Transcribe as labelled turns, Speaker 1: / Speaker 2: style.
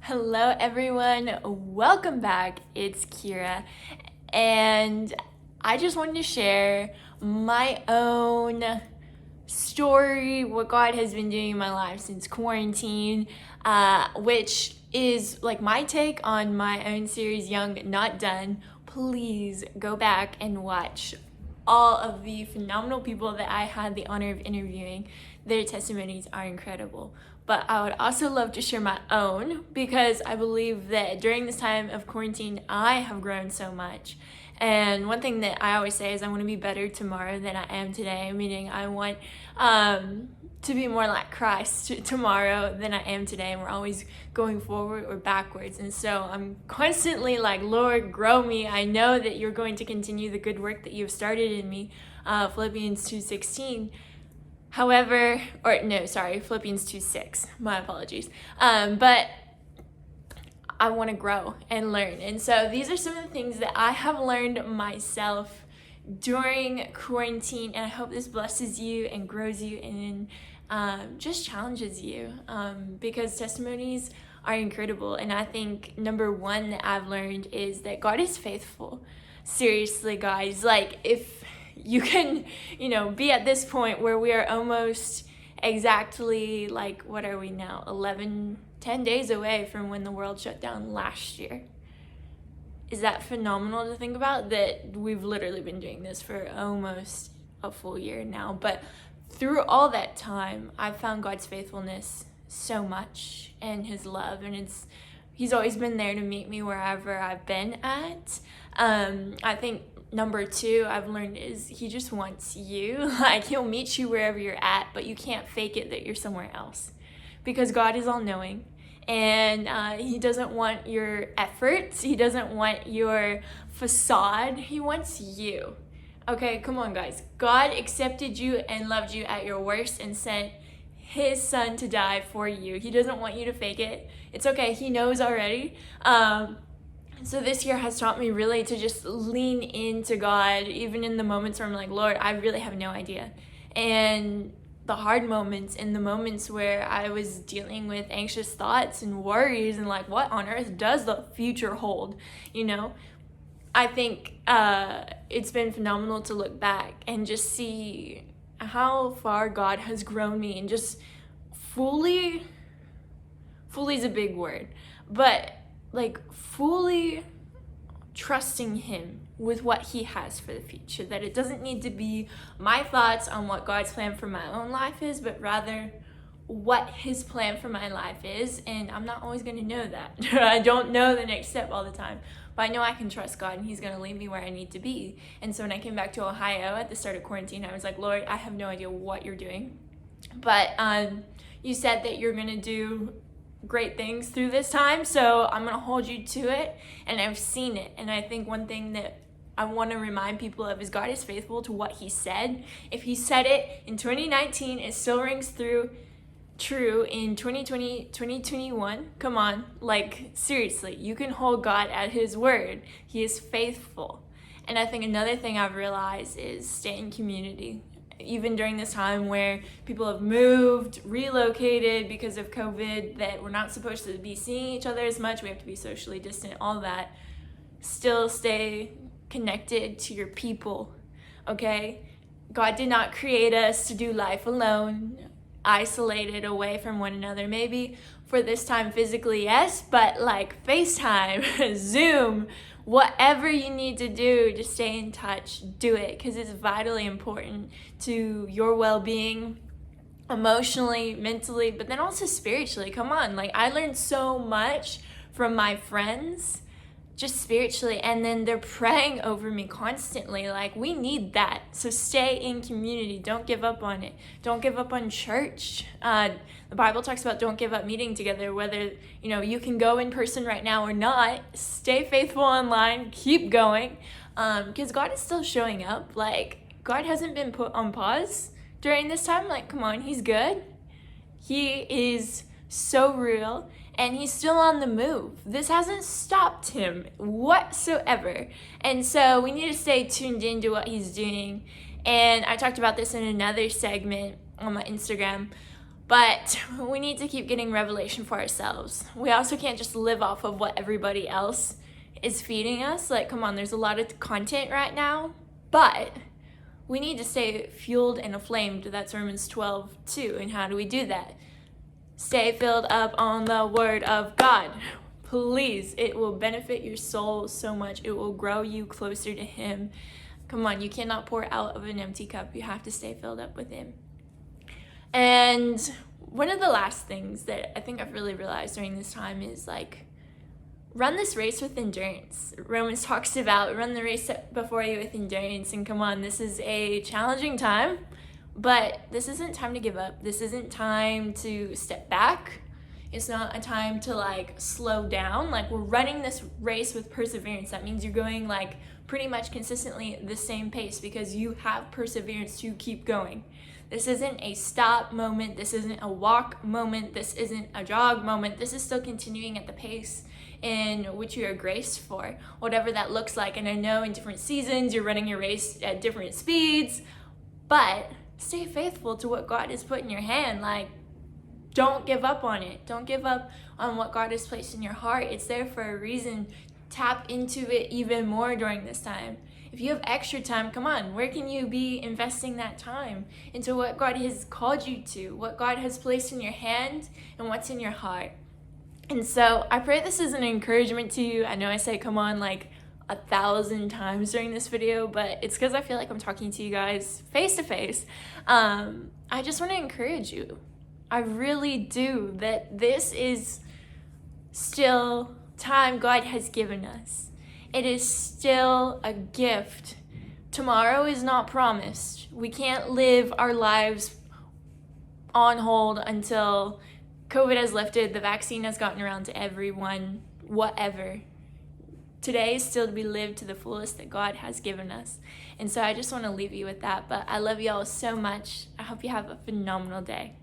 Speaker 1: Hello, everyone. Welcome back. It's Kira, and I just wanted to share my own story, what God has been doing in my life since quarantine, which is like my take on my own series, Young Not Done. Please go back and watch all of the phenomenal people that I had the honor of interviewing. Their testimonies are incredible. But I would also love to share my own because I believe that during this time of quarantine, I have grown so much. And one thing that I always say is I want to be better tomorrow than I am today, meaning I want to be more like Christ tomorrow than I am today. And we're always going forward or backwards. And so I'm constantly like, Lord, grow me. I know that you're going to continue the good work that you've started in me. Philippians 2:16. However, Philippians 2:6. My apologies. But I want to grow and learn. And so these are some of the things that I have learned myself during quarantine. And I hope this blesses you and grows you and just challenges you because testimonies are incredible. And I think number one that I've learned is that God is faithful. Seriously, guys, like if you can, be at this point where we are almost exactly like, what are we now? 10 days away from when the world shut down last year. Is that phenomenal to think about? That we've literally been doing this for almost a full year now. But through all that time, I've found God's faithfulness so much and his love. And he's always been there to meet me wherever I've been at. I think number two I've learned is he just wants you. Like he'll meet you wherever you're at, but you can't fake it that you're somewhere else because God is all knowing. And he doesn't want your efforts. He doesn't want your facade. He wants you. Okay, come on, guys. God accepted you and loved you at your worst and sent his son to die for you. He doesn't want you to fake it. It's okay. He knows already. So this year has taught me really to just lean into God, even in the moments where I'm like, Lord, I really have no idea. And the hard moments and the moments where I was dealing with anxious thoughts and worries and like, what on earth does the future hold? I think it's been phenomenal to look back and just see how far God has grown me and just fully is a big word, but like fully trusting him with what he has for the future, that it doesn't need to be my thoughts on what God's plan for my own life is, but rather what his plan for my life is. And I'm not always going to know that. I don't know the next step all the time, but I know I can trust God and he's going to lead me where I need to be. And so when I came back to Ohio at the start of quarantine, I was like, Lord, I have no idea what you're doing, but you said that you're going to do great things through this time, so I'm going to hold you to it, and I've seen it. And I think one thing that I want to remind people of is God is faithful to what he said. If he said it in 2019, it still rings true in 2020, 2021. Come on, like seriously, you can hold God at his word. He is faithful. And I think another thing I've realized is stay in community. Even during this time where people have moved, relocated because of COVID, that we're not supposed to be seeing each other as much, we have to be socially distant, all that, still stay connected to your people, okay? God did not create us to do life alone, isolated away from one another. Maybe for this time physically, yes, but like FaceTime, Zoom, whatever you need to do to stay in touch, do it, because it's vitally important to your well-being, emotionally, mentally, but then also spiritually. Come on, like I learned so much from my friends just spiritually, and then they're praying over me constantly. Like we need that. So stay in community. Don't give up on it. Don't give up on church. The Bible talks about don't give up meeting together, whether you can go in person right now or not. Stay faithful online. Keep going, because God is still showing up. Like God hasn't been put on pause during this time. Like come on, he's good. He is so real. And he's still on the move. This hasn't stopped him whatsoever. And so we need to stay tuned into what he's doing. And I talked about this in another segment on my Instagram. But we need to keep getting revelation for ourselves. We also can't just live off of what everybody else is feeding us. Like, come on, there's a lot of content right now, but we need to stay fueled and aflamed. That's Romans 12:2. And how do we do that? Stay filled up on the Word of God. Please, it will benefit your soul so much. It will grow you closer to Him. Come on, you cannot pour out of an empty cup. You have to stay filled up with Him. And one of the last things that I think I've really realized during this time is like, run this race with endurance. Romans talks about run the race before you with endurance. And come on, this is a challenging time, but this isn't time to give up. This isn't time to step back. It's not a time to like slow down. Like, we're running this race with perseverance. That means you're going like pretty much consistently the same pace because you have perseverance to keep going. This isn't a stop moment. This isn't a walk moment. This isn't a jog moment. This is still continuing at the pace in which you are graced for, whatever that looks like. And I know in different seasons you're running your race at different speeds, but stay faithful to what God has put in your hand. Like, don't give up on it. Don't give up on what God has placed in your heart. It's there for a reason. Tap into it even more during this time. If you have extra time, come on, where can you be investing that time? Into what God has called you to, what God has placed in your hand, and what's in your heart. And so I pray this is an encouragement to you. I know I say come on like 1,000 times during this video, but it's because I feel like I'm talking to you guys face to face. I just want to encourage you. I really do, that this is still time God has given us. It is still a gift. Tomorrow is not promised. We can't live our lives on hold until COVID has lifted, the vaccine has gotten around to everyone, whatever. Today is still to be lived to the fullest that God has given us. And so I just want to leave you with that. But I love you all so much. I hope you have a phenomenal day.